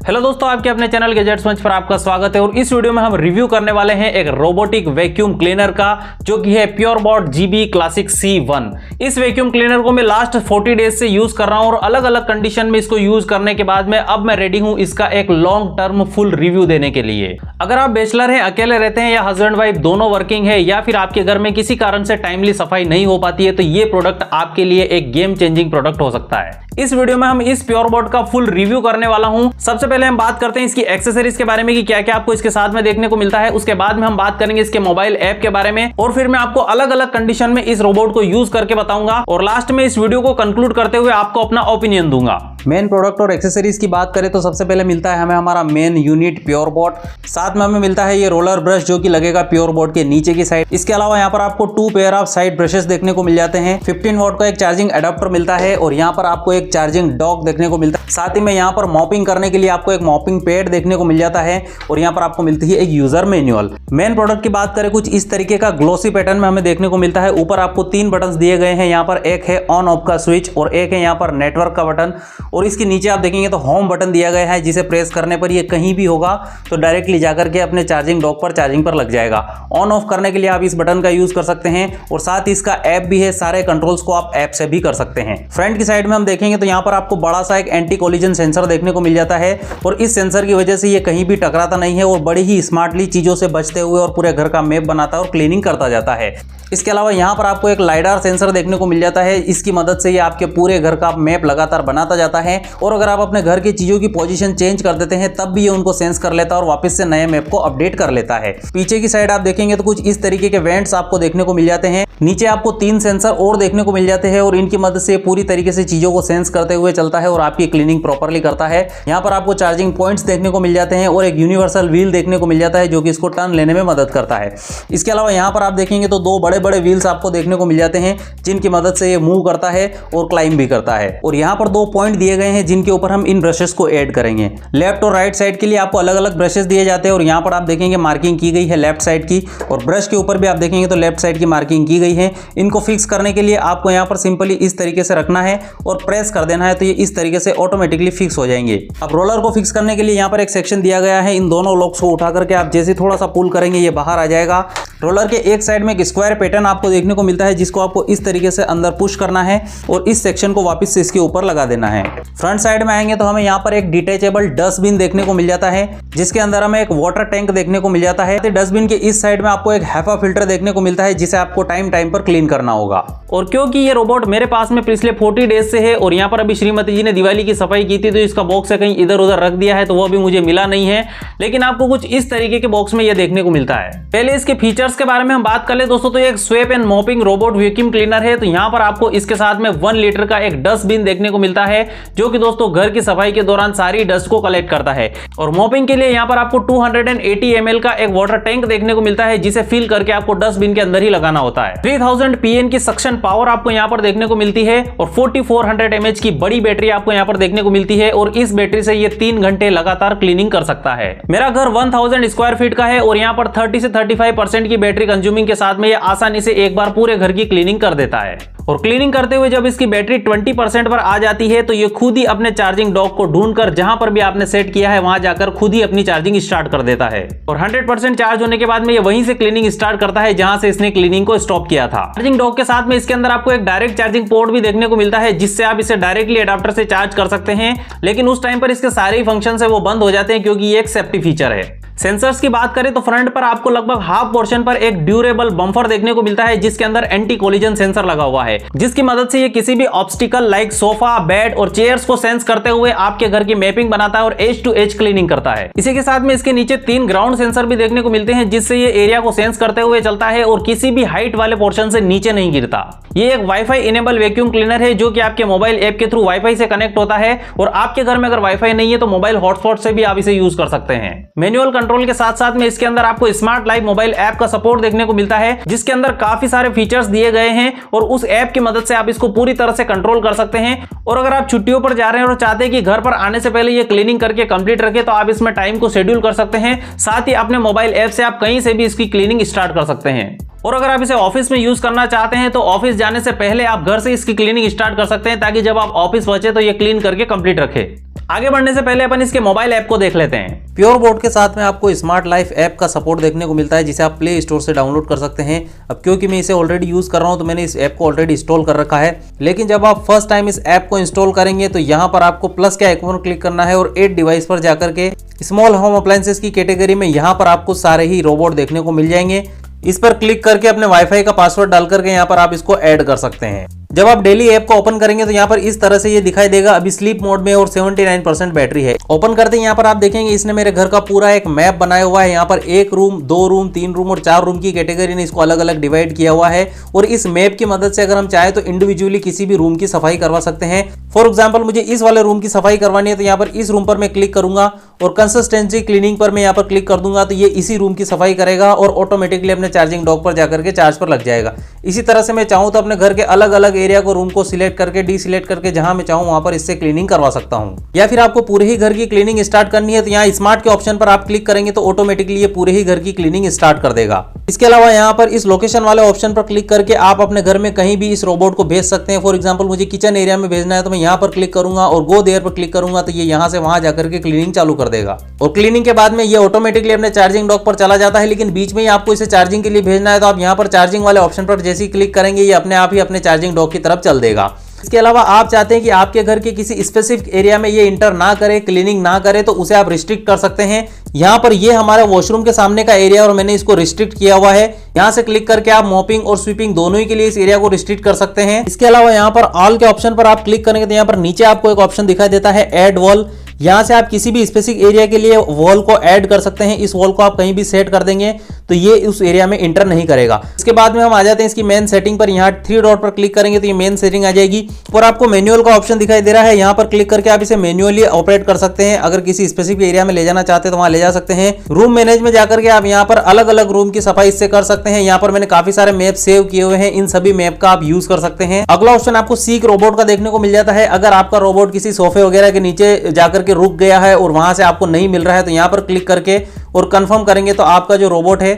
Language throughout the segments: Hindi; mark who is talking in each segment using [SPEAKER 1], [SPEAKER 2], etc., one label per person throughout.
[SPEAKER 1] हेलो दोस्तों, आपके अपने चैनल गैजेट्स मंच पर आपका स्वागत है। और इस वीडियो में हम रिव्यू करने वाले हैं एक रोबोटिक वैक्यूम क्लीनर का, जो कि है प्योरबॉट GB क्लासिक C1। इस वैक्यूम क्लीनर को मैं लास्ट 40 डेज से यूज कर रहा हूं और अलग अलग कंडीशन में इसको यूज करने के बाद में अब मैं रेडी हूं इसका एक लॉन्ग टर्म फुल रिव्यू देने के लिए। अगर आप बैचलर हैं, अकेले रहते हैं या हस्बैंड वाइफ दोनों वर्किंग है, या फिर आपके घर में किसी कारण से टाइमली सफाई नहीं हो पाती है, तो ये प्रोडक्ट आपके लिए एक गेम चेंजिंग प्रोडक्ट हो सकता है। इस वीडियो में हम इस प्योरबॉट का फुल रिव्यू करने वाला हूं। सबसे पहले हम बात करते हैं इसकी एक्सेसरीज के बारे में कि क्या क्या आपको इसके साथ में देखने को मिलता है। उसके बाद में हम बात करेंगे इसके मोबाइल ऐप के बारे में, और फिर मैं आपको अलग अलग कंडीशन में इस रोबोट को यूज करके बताऊंगा, और लास्ट में इस वीडियो को कंक्लूड करते हुए आपको अपना ओपिनियन दूंगा। मेन प्रोडक्ट और एक्सेसरीज की बात करें तो सबसे पहले मिलता है हमें हमारा मेन यूनिट प्योरबॉट। साथ में हमें मिलता है ये रोलर ब्रश, जो कि लगेगा प्योरबॉट के नीचे की साइड। इसके अलावा यहाँ पर आपको 2 पेयर ऑफ साइड ब्रशेस देखने को मिल जाते हैं। 15 वॉट का एक चार्जिंग एडाप्टर मिलता है, और यहाँ पर आपको एक चार्जिंग डॉक देखने को मिलता है। साथ ही में यहाँ पर मॉपिंग करने के लिए आपको एक मॉपिंग पैड देखने को मिल जाता है, और यहाँ पर आपको मिलती है एक यूजर मैनुअल। मेन प्रोडक्ट की बात करें कुछ इस तरीके का ग्लोसी पैटर्न में हमें देखने को मिलता है। ऊपर आपको 3 बटन दिए गए हैं। यहाँ पर एक है ऑन ऑफ का स्विच, और एक है यहाँ पर नेटवर्क का बटन, और इसके नीचे आप देखेंगे तो होम बटन दिया गया है, जिसे प्रेस करने पर ये कहीं भी होगा तो डायरेक्टली जाकर के अपने चार्जिंग डॉक पर चार्जिंग पर लग जाएगा। ऑन ऑफ करने के लिए आप इस बटन का यूज कर सकते हैं, और साथ ही इसका ऐप भी है। सारे कंट्रोल्स को आप ऐप से भी कर सकते हैं। फ्रंट की साइड में हम देखेंगे तो यहाँ पर आपको बड़ा सा एक एंटी कोलिजन सेंसर देखने को मिल जाता है, और इस सेंसर की वजह से ये कहीं भी टकराता नहीं है, और बड़ी ही स्मार्टली चीजों से बचते हुए और पूरे घर का मैप बनाता है और क्लीनिंग करता जाता है। इसके अलावा यहाँ पर आपको एक लाइडार सेंसर देखने को मिल जाता है। इसकी मदद से ये आपके पूरे घर का मैप लगातार बनाता जाता है, और अगर आप अपने घर की चीजों की पोजीशन चेंज कर देते हैं तब भी ये उनको सेंस कर लेता है और वापस से नए मैप को अपडेट कर लेता है। पीछे की साइड आप देखेंगे तो कुछ इस तरीके के वेंट्स आपको देखने को मिल जाते हैं। नीचे आपको 3 सेंसर और देखने को मिल जाते हैं, और इनकी मदद से पूरी तरीके से चीजों को सेंस करते हुए चलता है और आपकी क्लीनिंग प्रॉपर्ली करता है। यहाँ पर आपको चार्जिंग पॉइंट्स देखने को मिल जाते हैं, और एक यूनिवर्सल व्हील देखने को मिल जाता है, जो कि इसको टर्न लेने में मदद करता है। इसके अलावा यहाँ पर आप देखेंगे तो 2 बड़े बड़े व्हील्स आपको देखने को मिल जाते हैं, जिनकी मदद से ये मूव करता है और क्लाइंब भी करता है। और यहाँ पर 2 पॉइंट दिए गए हैं, जिनके ऊपर हम इन ब्रशेस को ऐड करेंगे। लेफ्ट और राइट साइड के लिए आपको अलग अलग ब्रशेस दिए जाते हैं, और यहाँ पर आप देखेंगे मार्किंग की गई है लेफ्ट साइड की, और ब्रश के ऊपर भी आप देखेंगे तो लेफ्ट साइड की मार्किंग की गई है। इनको फिक्स करने के लिए आपको यहाँ पर सिंपली इस तरीके से रखना है और प्रेस कर देना है, तो ये इस तरीके से ऑटोमेटिकली फिक्स हो जाएंगे। अब रोलर को फिक्स करने के लिए यहाँ पर एक सेक्शन दिया गया है। इन दोनों लॉक्स को उठा करके आप जैसे थोड़ा सा पुल करेंगे ये बाहर आ जाएगा। रोलर के एक साइड में एक स्क्वायर पैटर्न आपको देखने को मिलता है, जिसको आपको इस तरीके से अंदर पुश करना है और इस सेक्शन को वापस से इसके ऊपर लगा देना है। फ्रंट साइड में आएंगे तो हमें यहाँ पर एक डिटेचेबल डस्टबिन देखने को मिल जाता है, जिसके अंदर हमें एक वाटर टैंक देखने को मिल जाता है। डस्टबिन के इस साइड में आपको एक हैपा फिल्टर देखने को मिलता है, जिसे आपको टाइम टाइम पर क्लीन करना होगा। और क्योंकि ये रोबोट मेरे पास में पिछले 40 डेज से है, और यहाँ पर अभी श्रीमती जी ने दिवाली की सफाई की थी, तो इसका बॉक्स है कहीं इधर उधर रख दिया है, तो वो भी मुझे मिला नहीं है। लेकिन आपको कुछ इस तरीके के बॉक्स में ये देखने को मिलता है। पहले इसके फीचर्स के बारे में हम बात कर ले दोस्तों, तो ये एक sweep and mopping robot vacuum cleaner है। तो यहाँ पर आपको इसके साथ में 1 लीटर का एक डस्टबिन देखने को मिलता है, जो कि दोस्तों घर की सफाई के दौरान सारी डस्ट को कलेक्ट करता है। और मॉपिंग के लिए यहाँ पर आपको 280 ml का एक वाटर टैंक देखने को मिलता है, जिसे फिल करके आपको डस्टबिन के अंदर ही लगाना होता है। 3000 PN की सक्शन पावर आपको यहाँ पर देखने को मिलती है, और 4400 mAh की बड़ी बैटरी आपको यहाँ पर देखने को मिलती है, और इस बैटरी से ये 3 घंटे लगातार क्लीनिंग कर सकता है। मेरा घर 1000 स्क्वायर फीट का है, और यहाँ पर 30 से 35% की बैटरी कंज्यूमिंग के साथ में ये आसानी से एक बार पूरे घर की क्लीनिंग कर देता है। और क्लीनिंग करते हुए जब इसकी बैटरी 20% पर आ जाती है, तो ये खुद ही अपने चार्जिंग डॉक को ढूंढकर जहां पर भी आपने सेट किया है वहां जाकर खुद ही अपनी चार्जिंग स्टार्ट कर देता है। और 100% चार्ज होने के बाद में ये वहीं से क्लीनिंग स्टार्ट करता है, जहां से इसने क्लीनिंग को स्टॉप किया था। चार्जिंग डॉक के साथ में इसके अंदर आपको एक डायरेक्ट चार्जिंग पोर्ट भी देखने को मिलता है, जिससे आप इसे डायरेक्टली एडाप्टर से चार्ज कर सकते हैं। लेकिन उस टाइम पर इसके सारे फंक्शन है वो बंद हो जाते हैं, क्योंकि ये एक सेफ्टी फीचर है। सेंसर्स की बात करें तो फ्रंट पर आपको लगभग हाफ पोर्शन पर एक ड्यूरेबल बम्पर देखने को मिलता है, जिसके अंदर एंटी कोलिजन सेंसर लगा हुआ है, जिसकी मदद से ये किसी भी ऑब्स्टिकल लाइक सोफा, बेड और चेयर्स को सेंस करते हुए आपके घर की मैपिंग बनाता है और एज टू एज क्लीनिंग करता है। इसी के साथ में इसके नीचे 3 ग्राउंड सेंसर भी देखने को मिलते हैं, जिससे ये एरिया को सेंस करते हुए चलता है और किसी भी हाइट वाले पोर्शन से नीचे नहीं गिरता। ये एक वाईफाई इनेबल वैक्यूम क्लीनर है, जो कि आपके मोबाइल ऐप के थ्रू वाईफाई से कनेक्ट होता है, और आपके घर में अगर वाईफाई नहीं है तो मोबाइल हॉटस्पॉट से भी आप इसे यूज कर सकते हैं। मैनुअल कंट्रोल के साथ साथ में इसके अंदर आपको स्मार्ट लाइफ मोबाइल ऐप का सपोर्ट देखने को मिलता है, जिसके अंदर काफी सारे फीचर्स दिए गए हैं, और उस ऐप की मदद से आप इसको पूरी तरह से कंट्रोल कर सकते हैं। और अगर आप छुट्टियों पर जा रहे हैं और चाहते हैं कि घर पर आने से पहले ये क्लीनिंग करके कंप्लीट रखे, तो आप इसमें टाइम को शेड्यूल कर सकते हैं। साथ ही अपने मोबाइल ऐप से आप कहीं से भी इसकी क्लीनिंग स्टार्ट कर सकते हैं। और अगर आप इसे ऑफिस में यूज करना चाहते हैं तो ऑफिस जाने से पहले आप घर से इसकी क्लीनिंग स्टार्ट कर सकते हैं, ताकि जब आप ऑफिस पहुंचे तो ये क्लीन करके कंप्लीट रखे। आगे बढ़ने से पहले अपन इसके मोबाइल ऐप को देख लेते हैं। प्योरबॉट के साथ में आपको स्मार्ट लाइफ ऐप का सपोर्ट देखने को मिलता है, जिसे आप प्ले स्टोर से डाउनलोड कर सकते हैं। अब क्योंकि मैं इसे ऑलरेडी यूज कर रहा हूं तो मैंने इस ऐप को ऑलरेडी इंस्टॉल कर रखा है। लेकिन जब आप फर्स्ट टाइम इस ऐप को इंस्टॉल करेंगे तो यहाँ पर आपको प्लस के आइकन पर क्लिक करना है और 8 डिवाइस पर जाकर के स्मॉल होम अप्लायंसेस की कैटेगरी में यहाँ पर आपको सारे ही रोबोट देखने को मिल जाएंगे। इस पर क्लिक करके अपने वाईफाई का पासवर्ड डाल करके यहाँ पर आप इसको ऐड कर सकते हैं। जब आप डेली ऐप को ओपन करेंगे तो यहाँ पर इस तरह से ये दिखाई देगा। अभी स्लीप मोड में और 79% बैटरी है। ओपन करते ही यहाँ पर आप देखेंगे इसने मेरे घर का पूरा एक मैप बनाया हुआ है। यहाँ पर 1 रूम, 2 रूम, 3 रूम और 4 रूम की कैटेगरी ने इसको अलग अलग डिवाइड किया हुआ है। और इस मैप की मदद से अगर हम चाहे तो इंडिविजुअली किसी भी रूम की सफाई करवा सकते हैं। फॉर एग्जाम्पल मुझे इस वाले रूम की सफाई करवानी है तो यहाँ पर इस रूम पर मैं क्लिक करूंगा और कंसिस्टेंसी क्लीनिंग पर मैं यहाँ पर क्लिक कर दूंगा तो ये इसी रूम की सफाई करेगा और ऑटोमेटिकली अपने चार्जिंग डॉक पर जाकर के चार्ज पर लग जाएगा। इसी तरह से मैं चाहूँ तो अपने घर के अलग अलग एरिया को, रूम को सिलेक्ट करके डिसिलेक्ट करके जहां मैं चाहूं वहां पर इससे क्लीनिंग करवा सकता हूं। या फिर आपको पूरे ही घर की क्लीनिंग स्टार्ट करनी है तो यहाँ स्मार्ट के ऑप्शन पर आप क्लिक करेंगे तो ऑटोमेटिकली ये पूरे ही घर की क्लीनिंग स्टार्ट कर देगा। इसके अलावा यहाँ पर इस लोकेशन वाले ऑप्शन पर क्लिक करके आप अपने घर में कहीं भी इस रोबोट को भेज सकते हैं। फॉर एग्जाम्पल मुझे किचन एरिया में भेजना है तो मैं यहाँ पर क्लिक करूंगा और गो देयर पर क्लिक करूंगा तो ये यहाँ से वहां जाकर के क्लीनिंग चालू कर देगा। और क्लीनिंग के बाद में ये ऑटोमेटिकली अपने चार्जिंग डॉक पर चला जाता है। लेकिन बीच में ही आपको इसे चार्जिंग के लिए भेजना है तो आप यहाँ पर चार्जिंग वाले ऑप्शन पर जैसे ही क्लिक करेंगे ये अपने आप ही अपने चार्जिंग डॉक की तरफ चल देगा। इसके अलावा आप चाहते हैं कि आपके घर के किसी स्पेसिफिक एरिया में ये इंटर ना करे, क्लीनिंग ना करे, तो उसे आप रिस्ट्रिक्ट कर सकते हैं। यहाँ पर ये हमारे वॉशरूम के सामने का एरिया और मैंने इसको रिस्ट्रिक्ट किया हुआ है। यहाँ से क्लिक करके आप मॉपिंग और स्वीपिंग दोनों ही के लिए इस एरिया को रिस्ट्रिक्ट कर सकते हैं। इसके अलावा यहाँ पर ऑल के ऑप्शन पर आप क्लिक करेंगे तो यहाँ पर नीचे आपको एक ऑप्शन दिखाई देता है ऐड वॉल। यहाँ से आप किसी भी स्पेसिफिक एरिया के लिए वॉल को ऐड कर सकते हैं। इस वॉल को आप कहीं भी सेट कर देंगे तो ये उस एरिया में इंटर नहीं करेगा। इसके बाद में हम आ जाते हैं इसकी मेन सेटिंग पर। यहाँ 3 डॉट पर क्लिक करेंगे तो ये मेन सेटिंग आ जाएगी और आपको मैनुअल का ऑप्शन दिखाई दे रहा है। यहाँ पर क्लिक करके आप इसे मैनुअली ऑपरेट कर सकते हैं। अगर किसी स्पेसिफिक एरिया में ले जाना चाहते हैं तो वहां ले जा सकते हैं। रूम मैनेज में जाकर के आप यहाँ पर अलग अलग रूम की सफाई इससे कर सकते हैं। यहाँ पर मैंने काफी सारे मैप सेव किए हुए हैं, इन सभी मैप का आप यूज कर सकते हैं। अगला ऑप्शन आपको सीक रोबोट का देखने को मिल जाता है। अगर आपका रोबोट किसी सोफे वगैरह के नीचे जाकर के रुक गया है और वहां से आपको नहीं मिल रहा है तो यहाँ पर क्लिक करके और कंफर्म करेंगे तो आपका जो रोबोट है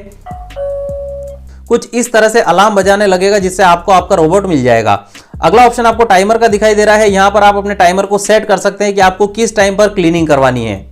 [SPEAKER 1] कुछ इस तरह से अलार्म बजाने लगेगा जिससे आपको आपका रोबोट मिल जाएगा। अगला ऑप्शन आपको टाइमर का दिखाई दे रहा है। यहाँ पर आप अपने टाइमर को सेट कर सकते हैं कि आपको किस टाइम पर क्लीनिंग करवानी है।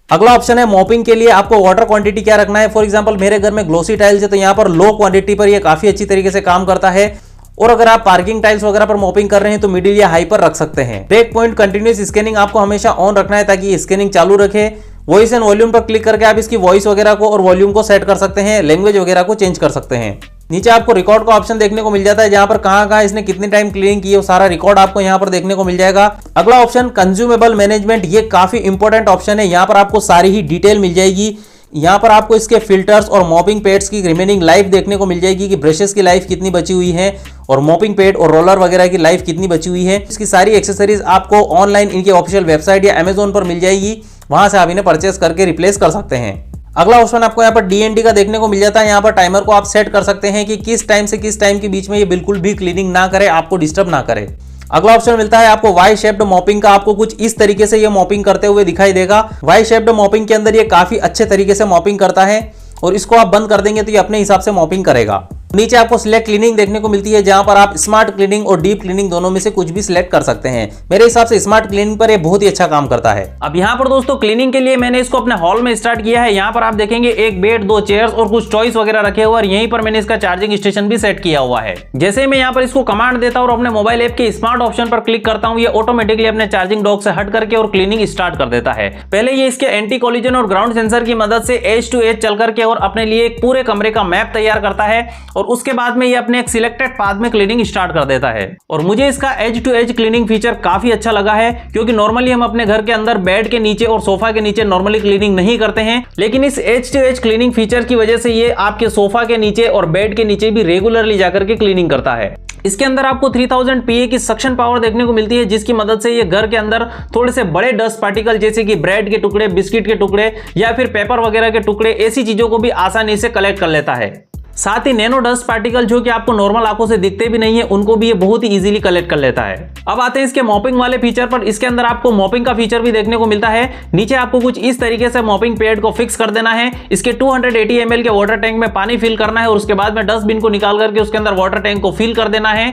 [SPEAKER 1] अगला ऑप्शन है मॉपिंग के लिए आपको वाटर क्वांटिटी क्या रखना है। फॉर एग्जांपल मेरे घर में ग्लोसी टाइल्स है तो यहाँ पर लो क्वांटिटी पर यह काफी अच्छी तरीके से काम करता है। और अगर आप पार्किंग टाइल्स वगैरह पर मॉपिंग कर रहे हैं तो मिडिल या हाई पर रख सकते हैं। ब्रेक पॉइंट कंटिन्यूअस स्कैनिंग आपको हमेशा ऑन रखना है ताकि स्कैनिंग चालू रखे। वॉइस एंड वॉल्यूम पर क्लिक करके आप इसकी वॉइस वगैरह को और वॉल्यूम को सेट कर सकते हैं। लैंग्वेज वगैरह को चेंज कर सकते हैं। नीचे आपको रिकॉर्ड का ऑप्शन देखने को मिल जाता है जहां पर कहां इसने कितनी टाइम क्लीनिंग की है वो सारा रिकॉर्ड आपको यहां पर देखने को मिल जाएगा। अगला ऑप्शन कंज्यूमेबल मैनेजमेंट, ये काफी इंपॉर्टेंट ऑप्शन है। यहां पर आपको सारी ही डिटेल मिल जाएगी। यहाँ पर आपको इसके फिल्टर्स और मॉपिंग पैड्स की रिमेनिंग लाइफ देखने को मिल जाएगी कि ब्रशेस की लाइफ कितनी बची हुई है और मॉपिंग पैड और रोलर वगैरह की लाइफ कितनी बची हुई है। इसकी सारी एक्सेसरीज आपको ऑनलाइन इनके ऑफिशियल वेबसाइट या अमेजोन पर मिल जाएगी। वहां से आप इन्हें परचेस करके रिप्लेस कर सकते हैं। अगला ऑप्शन आपको यहाँ पर DND का देखने को मिल जाता है। यहाँ पर टाइमर को आप सेट कर सकते हैं कि किस टाइम से किस टाइम के बीच में ये बिल्कुल भी क्लीनिंग ना करे, आपको डिस्टर्ब ना करे। अगला ऑप्शन मिलता है आपको वाई शेप्ड मॉपिंग का। आपको कुछ इस तरीके से ये मॉपिंग करते हुए दिखाई देगा। वाई शेप्ड मॉपिंग के अंदर ये काफी अच्छे तरीके से मॉपिंग करता है और इसको आप बंद कर देंगे तो ये अपने हिसाब से मॉपिंग करेगा। नीचे आपको सिलेक्ट क्लीनिंग देखने को मिलती है जहां पर आप स्मार्ट क्लीनिंग और डीप क्लीनिंग दोनों में से कुछ भी सिलेक्ट कर सकते हैं। मेरे हिसाब से स्मार्ट क्लीनिंग पर ये बहुत ही अच्छा काम करता है। अब यहाँ पर दोस्तों क्लीनिंग के लिए मैंने इसको अपने हॉल में स्टार्ट किया है। यहाँ पर आप देखेंगे एक बेड, 2 चेयर्स और कुछ टॉयज वगैरह रखे हुए और यहीं पर मैंने इसका चार्जिंग स्टेशन भी सेट किया हुआ है। जैसे मैं यहाँ पर इसको कमांड देता हूँ और अपने मोबाइल ऐप के स्मार्ट ऑप्शन पर क्लिक करता हूँ, ये ऑटोमेटिकली अपने चार्जिंग डॉक से हट करके और क्लीनिंग स्टार्ट कर देता है। पहले ये इसके एंटी कोलिजन और ग्राउंड सेंसर की मदद से एज टू एज चल करके और अपने लिए एक पूरे कमरे का मैप तैयार करता है और उसके बाद में अपने एक सिलेक्टेड पाथ में क्लीनिंग स्टार्ट कर देता है। और मुझे इसका edge to edge cleaning feature काफी अच्छा लगा है क्योंकि नॉर्मली हम अपने घर के अंदर बेड के नीचे और सोफा के नीचे नॉर्मली क्लीनिंग नहीं करते हैं, लेकिन इस edge to edge cleaning feature की वजह से ये आपके सोफा के नीचे और बेड के नीचे भी रेगुलरली जाकर के क्लीनिंग करता है। इसके अंदर आपको 3000 PA की सक्शन पावर देखने को मिलती है जिसकी मदद से ये घर के अंदर थोड़े से बड़े डस्ट पार्टिकल जैसे कि ब्रेड के टुकड़े, बिस्किट के टुकड़े या फिर पेपर वगैरह के टुकड़े, ऐसी चीजों को भी आसानी से कलेक्ट कर लेता है। साथ ही नैनो डस्ट पार्टिकल जो कि आपको नॉर्मल आंखों से दिखते भी नहीं है उनको भी ये बहुत ही इजीली कलेक्ट कर लेता है। अब आते हैं इसके मॉपिंग वाले फीचर पर। इसके अंदर आपको मॉपिंग का फीचर भी देखने को मिलता है। नीचे आपको कुछ इस तरीके से मॉपिंग पैड को फिक्स कर देना है। इसके 280 ml के वाटर टैंक में पानी फिल करना है और उसके बाद में डस्टबिन को निकाल करके उसके अंदर वाटर टैंक को फिल कर देना है।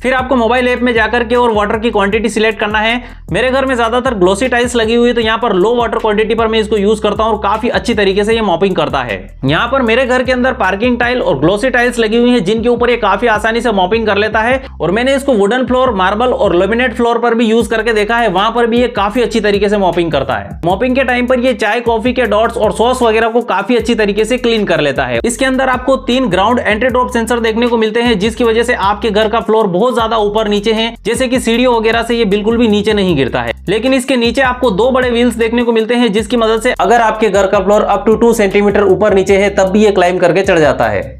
[SPEAKER 1] फिर आपको मोबाइल ऐप में जाकर के और वाटर की क्वांटिटी सिलेक्ट करना है। मेरे घर में ज्यादातर ग्लोसी टाइल्स लगी हुई है, तो यहाँ पर लो वाटर क्वांटिटी पर मैं इसको यूज करता हूँ और काफी अच्छी तरीके से ये मॉपिंग करता है। यहाँ पर मेरे घर के अंदर पार्किंग टाइल और ग्लोसी टाइल्स लगी हुई है, जिनके ऊपर ये काफी आसानी से मॉपिंग कर लेता है। और मैंने इसको वुडन फ्लोर, मार्बल और लेमिनेट फ्लोर पर भी यूज करके देखा है, वहां पर भी ये काफी अच्छी तरीके से मॉपिंग करता है। मॉपिंग के टाइम पर ये चाय कॉफी के डॉट्स और सॉस वगैरह को काफी अच्छी तरीके से क्लीन कर लेता है। इसके अंदर आपको 3 ग्राउंड एंटी ड्रॉप सेंसर देखने को मिलते हैं, जिसकी वजह से आपके घर का फ्लोर बहुत ज्यादा ऊपर नीचे है, जैसे कि सीढ़ियों वगैरह से ये बिल्कुल भी नीचे नहीं गिरता है। लेकिन इसके नीचे आपको 2 बड़े व्हील्स देखने को मिलते हैं, जिसकी मदद से अगर आपके घर का फ्लोर अप टू 2 सेंटीमीटर ऊपर नीचे है तब भी ये क्लाइंब करके चढ़ जाता है।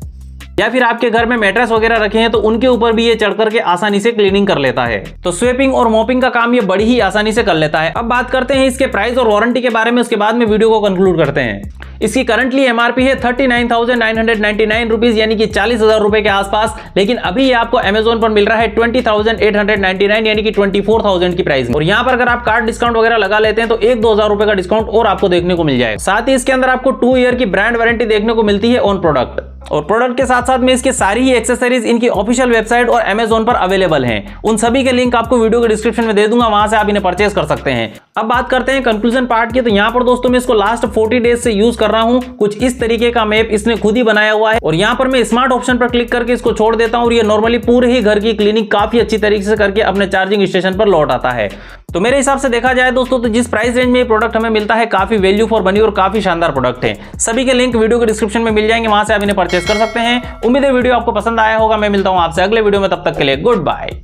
[SPEAKER 1] या फिर आपके घर में मैट्रेस वगैरह रखे हैं तो उनके ऊपर भी ये चढ़ करके आसानी से क्लीनिंग कर लेता है। तो स्वेपिंग और मॉपिंग का काम ये बड़ी ही आसानी से कर लेता है। अब बात करते हैं इसके प्राइस और वारंटी के बारे में, उसके बाद में वीडियो को कंक्लूड करते हैं। इसकी करंटली एमआरपी है 39,999 रुपीज, यानी कि 40,000 रुपए के आसपास। लेकिन अभी ये आपको अमेजोन पर मिल रहा है 20,899 यानी कि 24,000 की प्राइस में। और यहाँ पर अगर आप कार्ड डिस्काउंट वगैरह लगा लेते हैं तो 1-2 हजार रुपए का डिस्काउंट और आपको देखने को मिल जाएगा। साथ ही इसके अंदर आपको 2 ईयर की ब्रांड वारंटी देखने को मिलती है ऑन प्रोडक्ट। और प्रोडक्ट के साथ साथ में इसके सारी ही एक्सेसरीज इनकी ऑफिशियल वेबसाइट और अमेजोन पर अवेलेबल हैं। उन सभी के लिंक आपको वीडियो के डिस्क्रिप्शन में दे दूंगा, वहां से आप इन्हें परचेस कर सकते हैं। अब बात करते हैं कंक्लूजन पार्ट की। तो यहाँ पर दोस्तों मैं इसको लास्ट 40 डेज से यूज कर रहा हूँ। कुछ इस तरीके का मैप इसने खुद ही बनाया हुआ है और यहाँ पर मैं स्मार्ट ऑप्शन पर क्लिक करके इसको छोड़ देता हूँ और ये नॉर्मली पूरे ही घर की क्लीनिंग काफी अच्छी तरीके से करके अपने चार्जिंग स्टेशन पर लौट आता है। तो मेरे हिसाब से देखा जाए दोस्तों, तो जिस प्राइस रेंज में ये प्रोडक्ट हमें मिलता है, काफी वैल्यू फॉर मनी और काफी शानदार प्रोडक्ट है। सभी के लिंक वीडियो के डिस्क्रिप्शन में मिल जाएंगे, वहां से आप इन्हें परचेस कर सकते हैं। उम्मीद है वीडियो आपको पसंद आया होगा। मैं मिलता हूं आपसे अगले वीडियो में, तब तक के लिए गुड बाय।